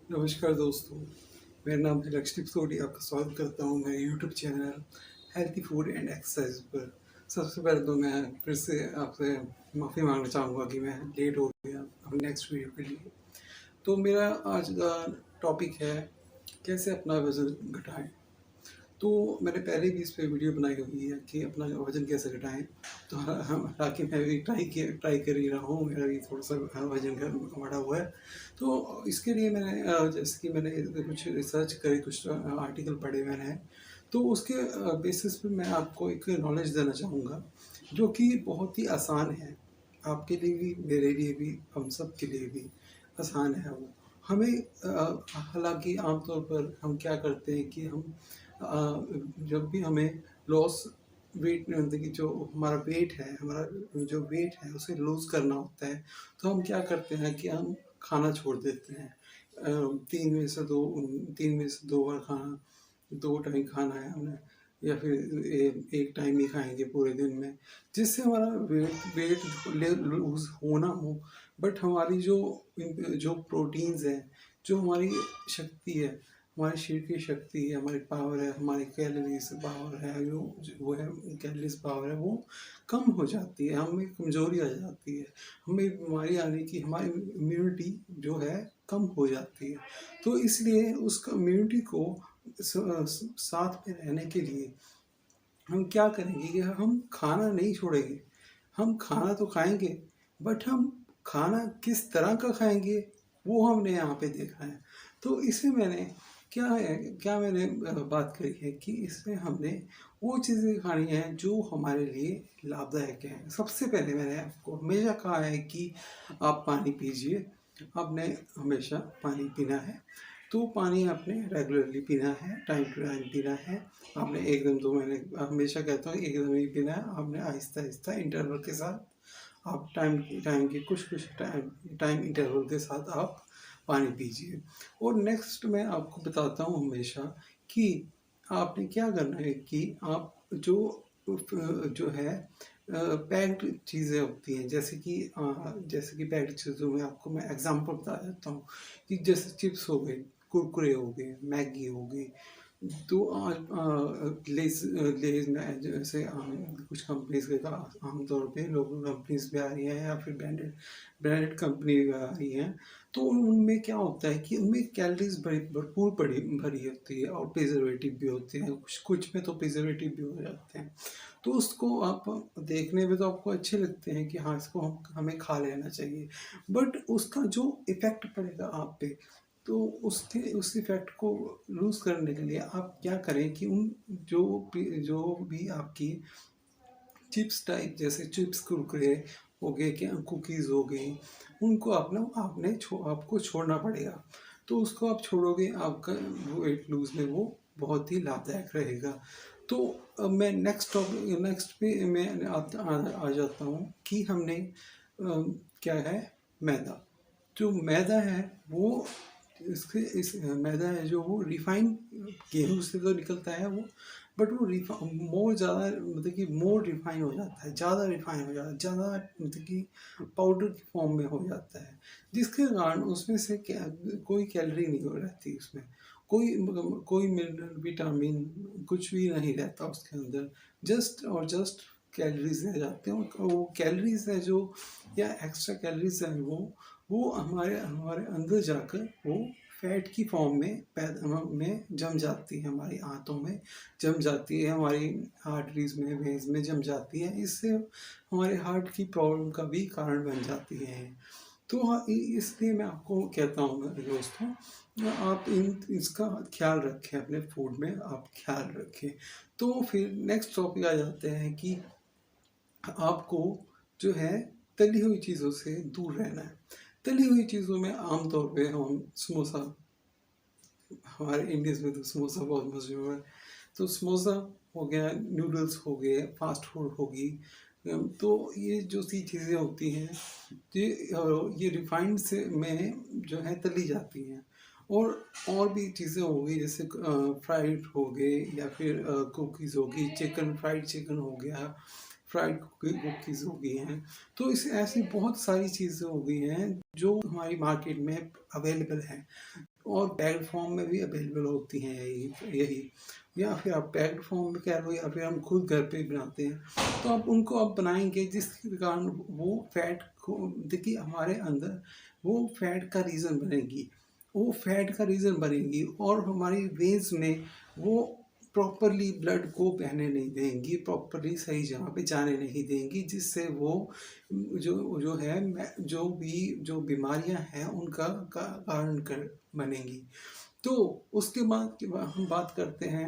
नमस्कार दोस्तों, मेरा नाम है लक्ष्य सोडी। आपका स्वागत करता हूँ मैं YouTube channel healthy food and exercise पर। सबसे पहले तो मैं फिर से आपसे माफ़ी मांगना चाहूँगा कि मैं लेट हो गया अपने नेक्स्ट वीडियो के लिए। तो मेरा आज का टॉपिक है कैसे अपना वज़न घटाएँ। तो मैंने पहले भी इस पे वीडियो बनाई हुई है कि अपना वज़न कैसे घटाएँ। तो हालाँकि मैं भी ट्राई कर ही रहा हूँ, मेरा भी थोड़ा-सा वज़न बढ़ा हुआ है। तो इसके लिए मैंने जैसे कि मैंने कुछ रिसर्च करी, कुछ आर्टिकल पढ़े मैंने, तो उसके बेसिस पे मैं आपको एक नॉलेज देना चाहूँगा, जो कि बहुत ही आसान है। आपके लिए भी, मेरे लिए भी, हम सब के लिए भी आसान है वो। हमें हालाँकि आम तौर पर हम क्या करते हैं कि हम जब भी हमें लॉस वेट मतलब कि जो हमारा वेट है, हमारा जो वेट है उसे लूज़ करना होता है, तो हम क्या करते हैं कि हम खाना छोड़ देते हैं। 3 में से 2 3 में से 2 बार खाना, 2 टाइम खाना है हमने, या फिर 1 टाइम ही खाएँगे पूरे दिन में, जिससे हमारा वेट वेट ले लूज़ होना हो, बट हमारी जो प्रोटीन्स हैं, जो हमारी शक्ति है, हमारे शरीर की शक्ति है, हमारी पावर है, हमारी कैलोरीज़ पावर है, जो वो है कैलोरीज़ पावर है, वो कम हो जाती है, हमें कमज़ोरी आ जाती है, हमें बीमारी आने की, हमारी इम्यूनिटी जो है कम हो जाती है। तो इसलिए उस इम्यूनिटी को साथ में रहने के लिए हम क्या करेंगे कि हम खाना नहीं छोड़ेंगे। हम खाना तो खाएँगे, बट हम खाना किस तरह का खाएँगे, वो हमने यहाँ पे देखना है। तो इसमें मैंने क्या मैंने बात करी है कि इसमें हमने वो चीज़ें खानी हैं जो हमारे लिए लाभदायक हैं। सबसे पहले मैंने आपको हमेशा कहा है कि आप पानी पीजिए, आपने हमेशा पानी पीना है। तो पानी आपने रेगुलरली पीना है, टाइम टू टाइम पीना है। आपने एकदम, तो मैंने हमेशा कहता हूँ एकदम ही पीना है, आपने आहिस्ता-आहिस्ता इंटरवल के साथ आप टाइम टाइम के कुछ-कुछ टाइम टाइम इंटरवल के साथ आप पानी पीजिए। और नेक्स्ट मैं आपको बताता हूँ हमेशा कि आपने क्या करना है कि आप जो है पैक्ड चीज़ें होती हैं, जैसे कि पैक्ड चीज़ों में आपको मैं एग्ज़ाम्पल बता देता हूँ कि जैसे चिप्स हो गए, कुरकुरे हो गए, मैगी हो गई। तो आज लेज़ में जैसे कुछ कंपनीज़ के आम तौर पे लोकल कंपनीज़ भी आ रही हैं या फिर ब्रांडेड ब्रांडेड कंपनी भी आ रही हैं। तो उनमें क्या होता है कि उनमें कैलोरीज़ भरपूर पड़ी भरी होती है और प्रिजर्वेटिव भी होते हैं, कुछ में तो प्रिजर्वेटिव भी हो जाते हैं। तो उसको आप देखने में तो आपको अच्छे लगते हैं कि हाँ, इसको हमें खा लेना चाहिए, बट उसका जो इफ़ेक्ट पड़ेगा आप पे, तो उसके उस इफ़ेक्ट को लूज़ करने के लिए आप क्या करें कि उन जो भी आपकी चिप्स टाइप, जैसे चिप्स, कुरकुरे हो गए, क्या कुकीज़ हो गई, उनको आपको छोड़ना पड़ेगा। तो उसको आप छोड़ोगे, आपका वेट लूज़ में वो बहुत ही लाभदायक रहेगा। तो मैं नेक्स्ट पे मैं आ जाता हूँ कि हमने क्या है, मैदा। जो मैदा है वो इस मैदा है जो वो रिफाइंड गेहूँ से तो निकलता है वो, बट वो मोर ज़्यादा मतलब कि मोर रिफाइन हो जाता है, ज़्यादा रिफाइन हो जाता है, ज़्यादा मतलब कि पाउडर की फॉर्म में हो जाता है, जिसके कारण उसमें से कोई कैलोरी नहीं हो रहती उसमें, कोई मिनरल विटामिन कुछ भी नहीं रहता उसके अंदर, जस्ट और जस्ट कैलोरीज रह जाते हैं। और वो कैलोरीज है जो, या एक्स्ट्रा कैलोरीज है वो हमारे हमारे अंदर जाकर वो फैट की फॉर्म में जम जाती है, हमारी आंतों में जम जाती है, हमारी आर्टरीज में, वेन्स में जम जाती है। इससे हमारे हार्ट की प्रॉब्लम का भी कारण बन जाती है। तो हाँ, इसलिए मैं आपको कहता हूँ मेरे दोस्तों, आप इन इसका ख्याल रखें, अपने फूड में आप ख्याल रखें। तो फिर नेक्स्ट टॉपिक आ जाते हैं कि आपको जो है तली हुई चीज़ों से दूर रहना है। तली हुई चीज़ों में आम तौर पे हम समोसा, हमारे इंडियंस में तो समोसा बहुत मशहूर है। तो समोसा हो गया, नूडल्स हो गए, फास्ट फूड होगी। तो ये जो सी चीज़ें होती हैं, ये रिफाइंड से में जो है तली जाती हैं। और भी चीज़ें हो गई, जैसे फ्राइड हो गए, या फिर कुकीज़ होगी, चिकन, फ्राइड चिकन हो गया, फ्राइड कुकीज़ हो गई हैं। तो इस ऐसी बहुत सारी चीज़ें हो गई हैं जो हमारी मार्केट में अवेलेबल हैं और पैक्ड फॉर्म में भी अवेलेबल होती हैं यही यही या फिर आप पैक्ड फॉर्म में कह लो या फिर हम खुद घर पे बनाते हैं। तो आप उनको आप बनाएंगे जिसके कारण वो फैट को देखिए हमारे अंदर वो फैट का रीज़न बनेगी, वो फैट का रीज़न बनेगी और हमारी वेन्स में वो प्रॉपरली ब्लड को बहने नहीं देंगी, प्रॉपरली सही जगह पे जाने नहीं देंगी, जिससे वो जो जो है जो बीमारियां हैं उनका कारण कर बनेंगी। तो उसके बाद हम बात करते हैं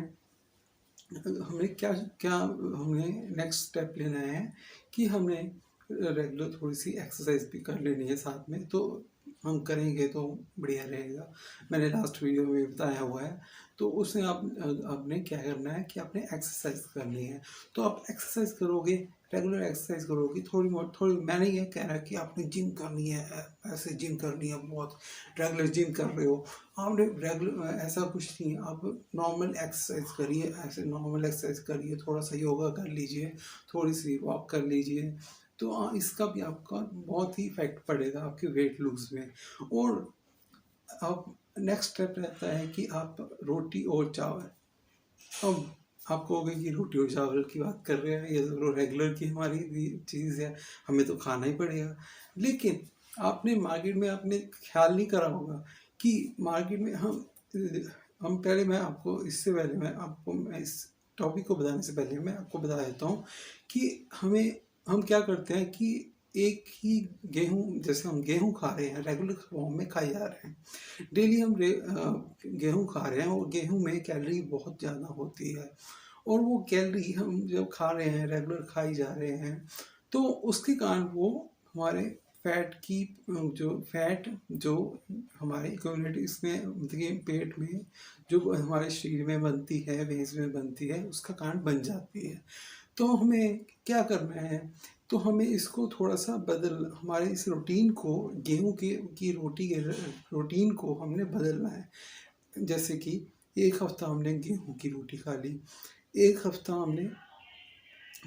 हमें क्या क्या हमें नेक्स्ट स्टेप लेना है कि हमें रेगुलर थोड़ी सी एक्सरसाइज भी कर लेनी है साथ में, तो हम करेंगे तो बढ़िया रहेगा। मैंने लास्ट वीडियो में बताया हुआ है। तो उसमें आपने क्या करना है कि आपने एक्सरसाइज करनी है। तो आप एक्सरसाइज करोगे, रेगुलर एक्सरसाइज करोगे, थोड़ी मैंने ये कह रहा है कि आपने जिम करनी है, ऐसे जिम करनी है, बहुत रेगुलर जिम कर रहे हो आपने, रेगुलर ऐसा कुछ नहीं है। आप नॉर्मल एक्सरसाइज करिए, ऐसे नॉर्मल एक्सरसाइज करिए, थोड़ा सा योगा कर लीजिए, थोड़ी सी वॉक कर लीजिए। तो इसका भी आपका बहुत ही इफेक्ट पड़ेगा आपके वेट लूज में। और अब नेक्स्ट स्टेप रहता है कि आप रोटी और चावल, अब आप कहोगे कि रोटी और चावल की बात कर रहे हैं, ये तो रेगुलर की हमारी चीज़ है, हमें तो खाना ही पड़ेगा। लेकिन आपने मार्केट में आपने ख्याल नहीं करा होगा कि मार्केट में हम पहले मैं आपको इससे पहले मैं इस टॉपिक को बताने से पहले मैं आपको बता देता हूँ कि हम क्या करते हैं कि एक ही गेहूँ, जैसे हम गेहूँ खा रहे हैं, रेगुलर फॉर्म में खाए जा रहे हैं, डेली हम गेहूँ खा रहे हैं और गेहूँ में कैलोरी बहुत ज़्यादा होती है। और वो कैलोरी हम जब खा रहे हैं, रेगुलर खाई जा रहे हैं, तो उसके कारण वो हमारे फैट जो हमारे कम्युनिटी इसमें देखिए पेट में जो हमारे शरीर में बनती है, वेन्स में बनती है, उसका कारण बन जाती है। तो हमें क्या करना है, तो हमें इसको थोड़ा सा हमारे इस रूटीन को, गेहूं की रोटी के रूटीन को हमने बदलना है। जैसे कि एक हफ्ता हमने गेहूं की रोटी खा ली, एक हफ्ता हमने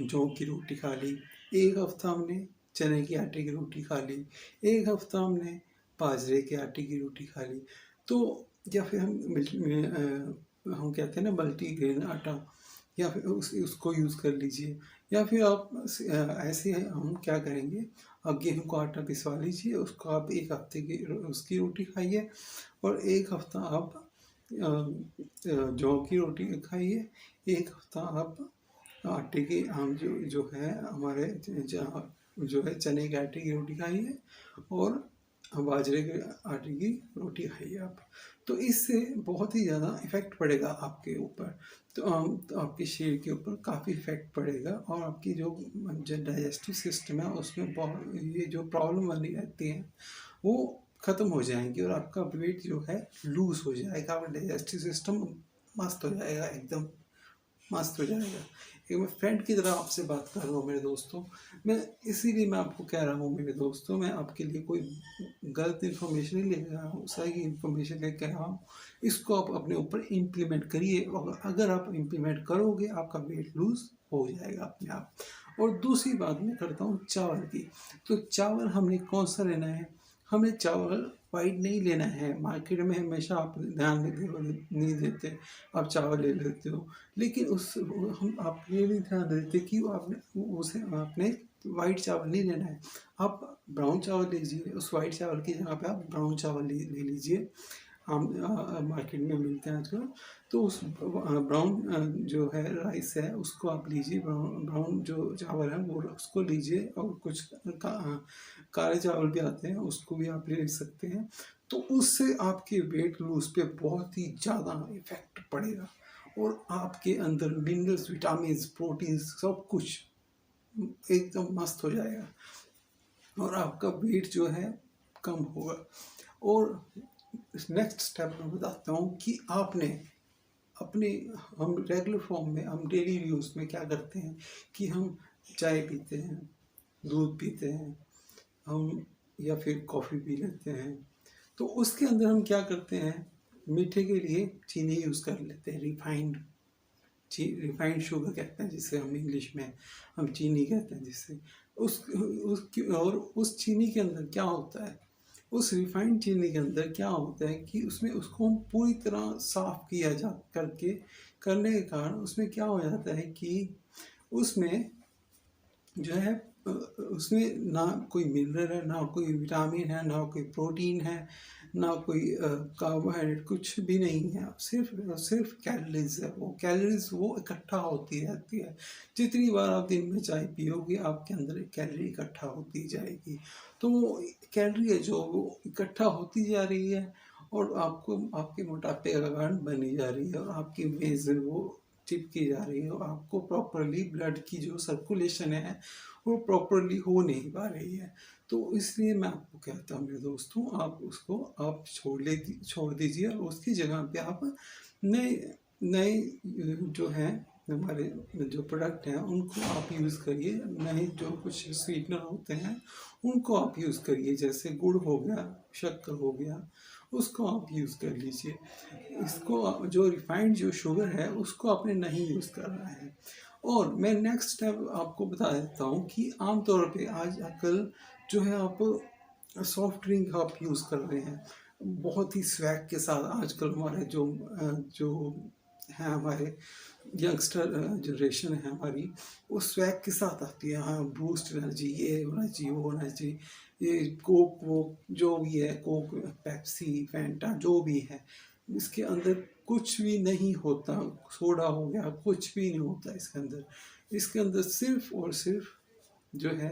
जौ की रोटी खा ली, एक हफ्ता हमने चने के आटे की रोटी खा ली, एक हफ्ता हमने बाजरे के आटे की रोटी खा ली। तो या फिर हम कहते हैं ना मल्टीग्रेन आटा, या फिर उसको यूज़ कर लीजिए। या फिर आप ऐसे हम क्या करेंगे, आप गेहूं का आटा पिसवा लीजिए, उसको आप एक हफ्ते की उसकी रोटी खाइए और एक हफ्ता आप जौ की रोटी खाइए, एक हफ्ता आप आटे की हम जो है हमारे जो है चने के आटे की रोटी खाइए और बाजरे के आटे की रोटी खाइए आप। तो इससे बहुत ही ज़्यादा इफ़ेक्ट पड़ेगा आपके ऊपर, तो आपके शरीर के ऊपर काफ़ी इफ़ेक्ट पड़ेगा और आपकी जो डाइजेस्टिव सिस्टम है उसमें बहुत ये जो प्रॉब्लम बनी रहती है वो ख़त्म हो जाएंगी और आपका वेट जो है लूज़ हो जाएगा, आपका डाइजेस्टिव सिस्टम मस्त हो जाएगा, एकदम मस्त हो जाएगा। एक मैं फ्रेंड की तरह आपसे बात कर रहा हूँ मेरे दोस्तों। मैं इसीलिए मैं आपको कह रहा हूँ मेरे दोस्तों, मैं आपके लिए कोई गलत इन्फॉर्मेशन नहीं लेकर आया हूँ, सही इन्फॉर्मेशन लेकर आया हूँ। इसको आप अपने ऊपर इम्प्लीमेंट करिए और अगर आप इम्प्लीमेंट करोगे आपका वेट लूज हो जाएगा अपने आप। और दूसरी बात मैं करता हूँ चावल की। तो चावल हमने कौन सा लेना है, हमें चावल वाइट नहीं लेना है। मार्केट में हमेशा आप ध्यान नहीं देते, आप चावल ले लेते हो, लेकिन आप ये नहीं ध्यान देते कि आपने वाइट चावल नहीं लेना है। आप ब्राउन चावल लीजिए, उस वाइट चावल की जगह पे आप ब्राउन चावल ले लीजिए। हम मार्केट में मिलते हैं आजकल। तो उस ब्राउन जो है राइस है उसको आप लीजिए, ब्राउन जो चावल है वो उसको लीजिए, और कुछ काले चावल भी आते हैं उसको भी आप ले सकते हैं। तो उससे आपके वेट लूज पे बहुत ही ज़्यादा इफेक्ट पड़ेगा और आपके अंदर मिनरल्स, विटामिन, प्रोटीन सब कुछ एकदम मस्त हो जाएगा और आपका वेट जो है कम होगा। और नेक्स्ट स्टेप मैं बताता हूँ कि आपने अपने हम रेगुलर फॉर्म में, हम डेली यूज़ में क्या करते हैं कि हम चाय पीते हैं, दूध पीते हैं हम, या फिर कॉफ़ी पी लेते हैं। तो उसके अंदर हम क्या करते हैं, मीठे के लिए चीनी यूज़ कर लेते हैं, रिफाइंड रिफाइंड शुगर कहते हैं जिसे हम इंग्लिश में हम चीनी कहते हैं, जिससे उस चीनी के अंदर क्या होता है, उस रिफाइंड चीनी के अंदर क्या होता है कि उसमें उसको हम पूरी तरह साफ किया जा करके करने के कारण उसमें क्या हो जाता है कि उसमें जो है उसमें ना कोई मिनरल है, ना कोई विटामिन है, ना कोई प्रोटीन है, ना कोई कार्बोहाइड्रेट, कुछ भी नहीं है, सिर्फ कैलोरीज है। वो कैलोरीज वो इकट्ठा होती रहती है। जितनी बार आप दिन में चाय पियोगे आपके अंदर एक कैलोरी इकट्ठा होती जाएगी। तो वो कैलोरी है जो वो इकट्ठा होती जा रही है और आपको आपके मोटापे का कारण बनी जा रही है और आपकी मेज वो चिपकी जा रही है और आपको प्रॉपरली ब्लड की जो सर्कुलेशन है वो प्रॉपरली हो नहीं पा रही है। तो इसलिए मैं आपको कहता हूँ मेरे दोस्तों, आप उसको आप छोड़ दीजिए और उसकी जगह पे आप नए नए जो हैं हमारे जो प्रोडक्ट हैं उनको आप यूज़ करिए। नए जो कुछ स्वीटनर होते हैं उनको आप यूज़ करिए, जैसे गुड़ हो गया, शक्कर हो गया, उसको आप यूज़ कर लीजिए। इसको जो रिफाइंड जो शुगर है उसको आपने नहीं यूज़ करना है। और मैं नेक्स्ट स्टेप आपको बता देता हूँ कि आमतौर पे आजकल जो है आप सॉफ्ट ड्रिंक आप यूज़ कर रहे हैं बहुत ही स्वैग के साथ। आजकल हमारे जो है हमारे यंगस्टर जनरेशन है हमारी, वो स्वैग के साथ आती है। हाँ, बूस्ट एनर्जी, ये होना चाहिए, वो होना चाहिए, ये कोक वो जो भी है, कोक, पेप्सी, फैंटा जो भी है, इसके अंदर कुछ भी नहीं होता। सोडा हो गया, कुछ भी नहीं होता इसके अंदर। इसके अंदर सिर्फ और सिर्फ जो है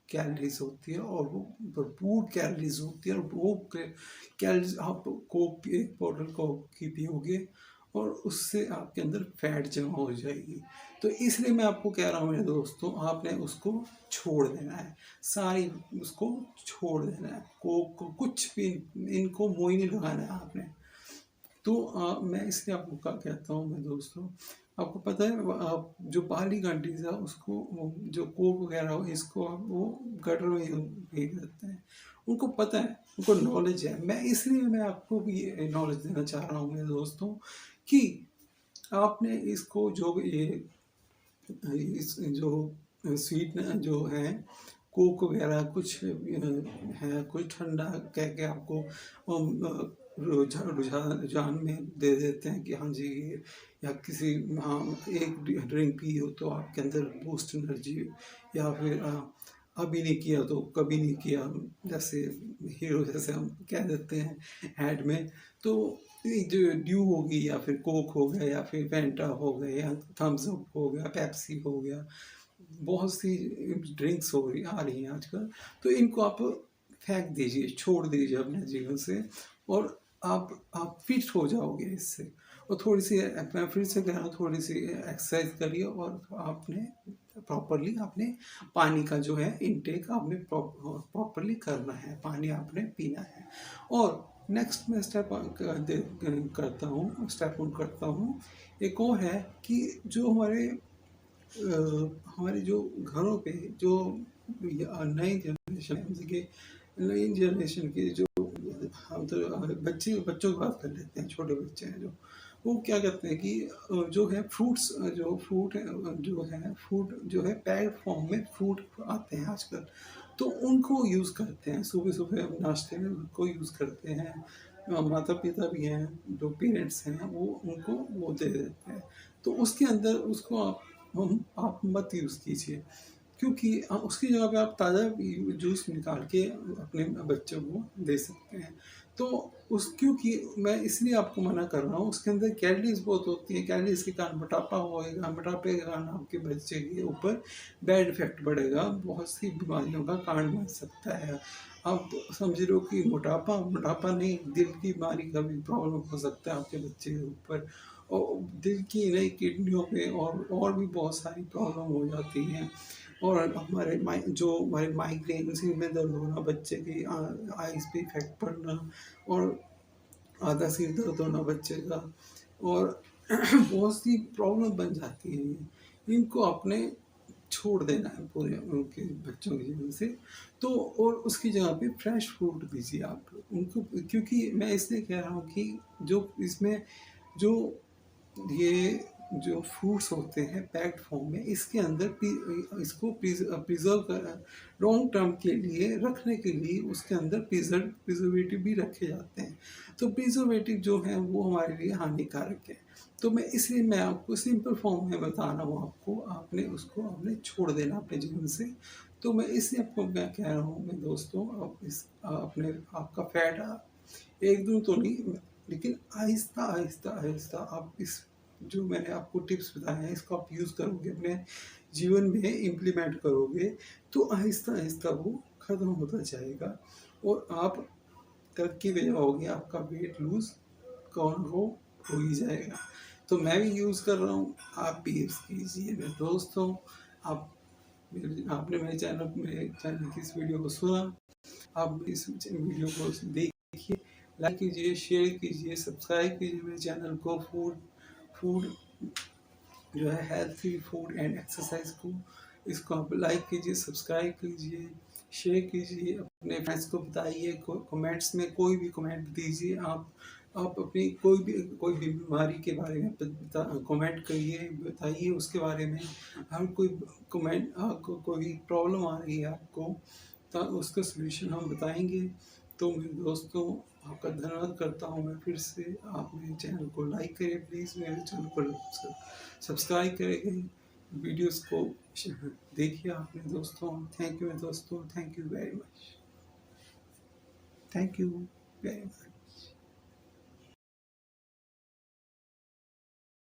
कैलोरीज होती है और वो भरपूर कैलोरीज होती है। और वो कैलोरीज आप कोक एक बॉटल कोक की पियोगे और उससे आपके अंदर फैट जमा हो जाएगी। तो इसलिए मैं आपको कह रहा हूँ मेरे दोस्तों, आपने उसको छोड़ देना है, सारी उसको छोड़ देना है। कोक को कुछ भी इनको मुँह ही नहीं लगाना है आपने। तो मैं इसलिए आपको क्या कहता हूँ मैं दोस्तों, आपको पता है आप जो बाहरी कंट्रीज है उसको जो कोक वगैरह हो इसको वो गटर में फेंक देते हैं। उनको पता है, उनको नॉलेज है। मैं आपको भी नॉलेज देना चाह रहा हूँ मेरे दोस्तों कि आपने इसको जो ये इस जो स्वीट जो है कोक वगैरह कुछ है, कुछ ठंडा कह के आपको रुझान में दे देते हैं कि हाँ जी, या किसी हाँ एक ड्रिंक पी हो तो आपके अंदर बूस्ट एनर्जी, या फिर अभी नहीं किया तो कभी नहीं किया, जैसे हीरो जैसे हम कह देते हैं ऐड में। तो जो ड्यू होगी या फिर कोक हो गया या फिर फैंटा हो गया या थम्स अप हो गया, पेप्सी हो गया, बहुत सी ड्रिंक्स हो रही आ रही हैं आजकल। तो इनको आप फेंक दीजिए, छोड़ दीजिए अपने जीवन से और आप फिट हो जाओगे इससे। और थोड़ी सी मैं फिर से कह रहा हूँ, थोड़ी सी एक्सरसाइज करिए और आपने प्रॉपरली आपने पानी का जो है इनटेक आपने प्रॉपरली करना है, पानी आपने पीना है। और नेक्स्ट मैं स्टेप करता हूँ, स्टेप ऑन करता हूँ। एक और है कि जो हमारे जो घरों पे जो नई जनरेशन है, जैसे कि नई जनरेशन के जो हम तो बच्चों की बात कर लेते हैं, छोटे बच्चे हैं जो, वो क्या करते हैं कि जो है फ्रूट्स जो फ्रूट है फ्रूट जो है पैक्ड फॉर्म में फ्रूट आते हैं आजकल, तो उनको यूज़ करते हैं सुबह सुबह नाश्ते में, उनको यूज़ करते हैं। माता पिता भी हैं, जो पेरेंट्स हैं वो उनको वो दे देते हैं। तो उसके अंदर उसको आप मत यूज़ कीजिए, क्योंकि उसकी जगह पे आप ताज़ा जूस निकाल के अपने बच्चों को दे सकते हैं। तो क्योंकि मैं इसलिए आपको मना कर रहा हूँ, उसके अंदर कैलोरीज बहुत होती है, कैलोरीज के कारण मोटापा होएगा, मोटापे के कारण आपके बच्चे के ऊपर बैड इफेक्ट पड़ेगा, बहुत सी बीमारियों का कारण बन सकता है। आप समझ रहे हो कि मोटापा नहीं, दिल की बीमारी का भी प्रॉब्लम हो सकता है आपके बच्चे के ऊपर, और दिल की नहीं, किडनियों पे और भी बहुत सारी प्रॉब्लम हो जाती हैं। और हमारे माइग्रेन, सिर में दर्द होना, बच्चे की आइज़ पे इफेक्ट पड़ना और आधा सिर दर्द होना बच्चे का, और बहुत सी प्रॉब्लम बन जाती है ये। इनको आपने छोड़ देना है पूरे उनके बच्चों के जीवन से। तो और उसकी जगह पे फ्रेश फ्रूट दीजिए आप उनको, क्योंकि मैं इसलिए कह रहा हूँ कि जो इसमें जो ये जो फ्रूट्स होते हैं पैक्ड फॉर्म में, इसके अंदर इसको प्रिजर्व कर लॉन्ग टर्म के लिए रखने के लिए उसके अंदर प्रिजर्वेटिव भी रखे जाते हैं। तो प्रिजर्वेटिव जो है वो हमारे लिए हानिकारक है। तो मैं आपको सिंपल फॉर्म में बता रहा हूँ आपको, आपने छोड़ देना अपने जीवन से। तो मैं इसलिए आपको मैं कह रहा हूँ मैं दोस्तों, आप इस अपने आपका फैट एकदम तो नहीं, लेकिन आहिस्ता आहिस्ता आहिस्ता आप इस जो मैंने आपको टिप्स बताए हैं इसको आप यूज़ करोगे, अपने जीवन में इम्प्लीमेंट करोगे, तो आहिस्ता आहिस्ता वो ख़त्म होता जाएगा और आप तरक्की पे जाओगे, आपका वेट लूज़ कौन हो ही जाएगा। तो मैं भी यूज़ कर रहा हूँ, आप भी यूज़ कीजिए मेरे दोस्तों। आप आपने मेरे चैनल की इस वीडियो को सुना, आप इस वीडियो को देखिए, लाइक कीजिए, शेयर कीजिए, सब्सक्राइब कीजिए मेरे चैनल को। फूड फूड जो है हेल्थी फूड एंड एक्सरसाइज को, इसको आप लाइक कीजिए, सब्सक्राइब कीजिए, शेयर कीजिए, अपने फ्रेंड्स को बताइए, कमेंट्स में कोई भी कमेंट दीजिए। आप अपनी कोई भी बीमारी के बारे में कमेंट करिए, बताइए उसके बारे में। हम कोई कमेंट आपको कोई प्रॉब्लम आ रही है आपको, तो उसका सलूशन हम बताएंगे। तो मेरे दोस्तों, आपका धन्यवाद करता हूँ मैं फिर से। आप मेरे चैनल को लाइक करें प्लीज़, मेरे चैनल को सब्सक्राइब करें, वीडियोस को देखिए आपने दोस्तों। थैंक यू दोस्तों, thank you very much, thank you very much.